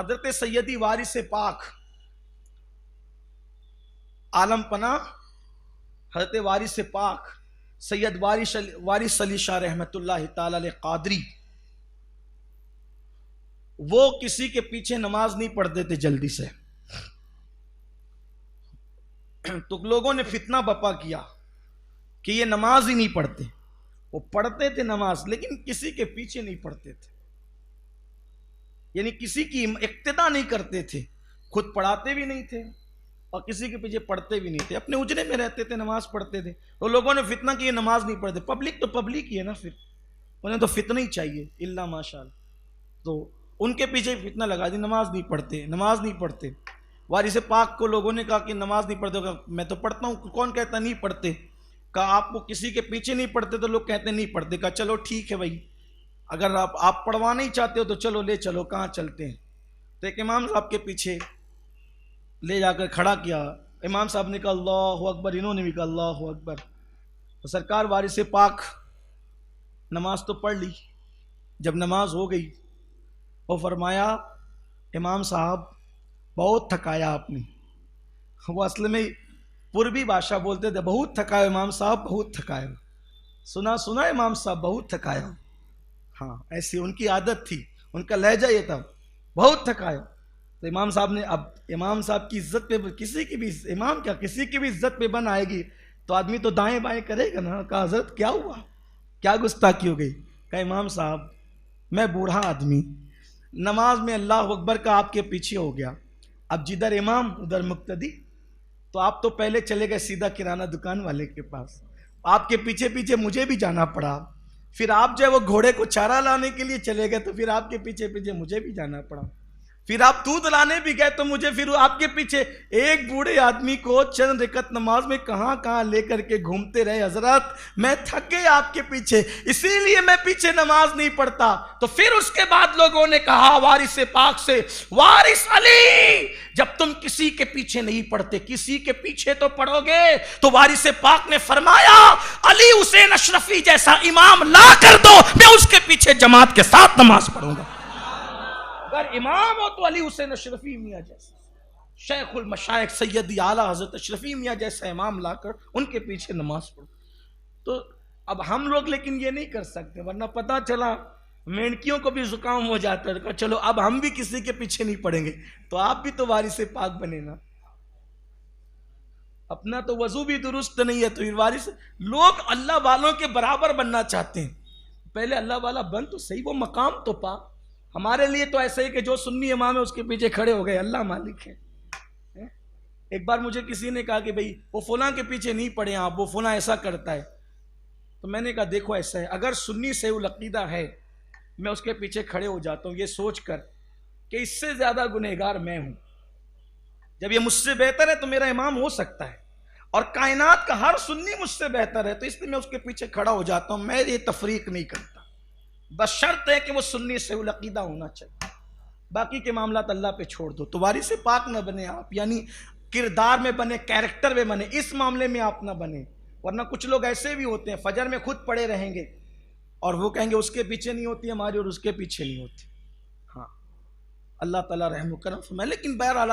حضرت سیدی وارث پاک عالم پناہ حضرت وارث پاک سید وارث علی شاہ رحمت اللہ تعالی علیہ قادری، وہ کسی کے پیچھے نماز نہیں پڑھتے تھے جلدی سے. تو لوگوں نے فتنہ بپا کیا کہ یہ نماز ہی نہیں پڑھتے. وہ پڑھتے تھے نماز لیکن کسی کے پیچھے نہیں پڑھتے تھے، یعنی کسی کی اقتداء نہیں کرتے تھے، خود پڑھاتے بھی نہیں تھے اور کسی کے پیچھے پڑھتے بھی نہیں تھے، اپنے اجرے میں رہتے تھے، نماز پڑھتے تھے. تو لوگوں نے فتنہ کی یہ نماز نہیں پڑھتے. پبلک تو پبلک ہی ہے نا، پھر انہیں تو فتنہ ہی چاہیے الا ماشاء اللہ. تو ان کے پیچھے فتنہ لگا دی، نماز نہیں پڑھتے، نماز نہیں پڑھتے. وارث پاک کو لوگوں نے کہا کہ نماز نہیں پڑھتے. میں تو پڑھتا ہوں. کون کہتا نہیں پڑھتے؟ کہا آپ کو کسی کے پیچھے نہیں پڑھتے تو لوگ کہتے نہیں پڑھتے. کہا چلو ٹھیک ہے بھائی، اگر آپ پڑھوانا ہی چاہتے ہو تو چلو لے چلو، کہاں چلتے ہیں. تو ایک امام صاحب کے پیچھے لے جا کر کھڑا کیا. امام صاحب نے کہا اللہ اکبر، انہوں نے بھی کہا اللہ اکبر. تو سرکار وارث پاک نماز تو پڑھ لی. جب نماز ہو گئی وہ فرمایا امام صاحب بہت تھکایا آپ نے. وہ اصل میں پوربی بادشاہ بولتے تھے بہت تھکایا امام صاحب، بہت تھکایا. سنا امام صاحب بہت تھکایا. ہاں ایسی ان کی عادت تھی، ان کا لہجہ یہ تھا بہت تھکایا. تو امام صاحب نے، اب امام صاحب کی عزت پہ کسی کی بھی، امام کیا کسی کی بھی عزت پہ بن آئے گی تو آدمی تو دائیں بائیں کرے گا نا. کہا حضرت کیا ہوا، کیا گستاخی ہو گئی؟ کہا امام صاحب میں بوڑھا آدمی، نماز میں اللہ اکبر کا آپ کے پیچھے ہو گیا. اب جدھر امام ادھر مقتدی، تو آپ تو پہلے چلے گئے سیدھا کرانہ دکان والے کے پاس، آپ کے پیچھے پیچھے مجھے بھی جانا پڑا. پھر آپ جو ہے وہ گھوڑے کو چارہ لانے کے لیے چلے گئے تو پھر آپ کے پیچھے پیچھے مجھے بھی جانا پڑا. پھر آپ دودھ لانے بھی گئے تو مجھے پھر آپ کے پیچھے. ایک بوڑھے آدمی کو چند رکعت نماز میں کہاں کہاں لے کر کے گھومتے رہے. حضرت میں تھک گئی آپ کے پیچھے، اسی لیے میں پیچھے نماز نہیں پڑھتا. تو پھر اس کے بعد لوگوں نے کہا وارث پاک سے، وارث علی جب تم کسی کے پیچھے نہیں پڑھتے کسی کے پیچھے تو پڑھو گے. تو وارث پاک نے فرمایا علی حسین اشرفی جیسا امام لا کر دو، میں اس کے پیچھے جماعت کے ساتھ نماز پڑھوں گا. اگر امام ہو تو علی حسین اشرفی میاں جیسا، شیخ المشائخ سیدی اعلیٰ حضرت اشرفی میاں جیسا امام لا کر ان کے پیچھے نماز پڑھو. تو اب ہم لوگ لیکن یہ نہیں کر سکتے، ورنہ پتہ چلا مینکیوں کو بھی زکام ہو جاتا ہے. چلو اب ہم بھی کسی کے پیچھے نہیں پڑیں گے. تو آپ بھی تو وارث پاک بنے نا. اپنا تو وضو بھی درست نہیں ہے تو وارث. لوگ اللہ والوں کے برابر بننا چاہتے ہیں، پہلے اللہ والا بن تو صحیح، وہ مقام تو پا. ہمارے لیے تو ایسا ہی کہ جو سنی امام ہے اس کے پیچھے کھڑے ہو گئے، اللہ مالک ہے. ایک بار مجھے کسی نے کہا کہ بھئی وہ فلاں کے پیچھے نہیں پڑے آپ، وہ فلاں ایسا کرتا ہے. تو میں نے کہا دیکھو ایسا ہے، اگر سنی سے العقیدہ ہے میں اس کے پیچھے کھڑے ہو جاتا ہوں یہ سوچ کر کہ اس سے زیادہ گنہگار میں ہوں. جب یہ مجھ سے بہتر ہے تو میرا امام ہو سکتا ہے، اور کائنات کا ہر سنی مجھ سے بہتر ہے، تو اس لیے میں اس کے پیچھے کھڑا ہو جاتا ہوں. میں یہ تفریق نہیں کرتا، بس شرط ہے کہ وہ سنی سے العقیدہ ہونا چاہیے. باقی کے معاملات اللہ پہ چھوڑ دو. تو وارث پاک نہ بنے آپ، یعنی کردار میں بنے، کیریکٹر میں بنے، اس معاملے میں آپ نہ بنے. ورنہ کچھ لوگ ایسے بھی ہوتے ہیں فجر میں خود پڑے رہیں گے اور وہ کہیں گے اس کے پیچھے نہیں ہوتی ہماری اور اس کے پیچھے نہیں ہوتی. ہاں اللہ تعالیٰ رحم و کرم فرمائے. لیکن بہرحال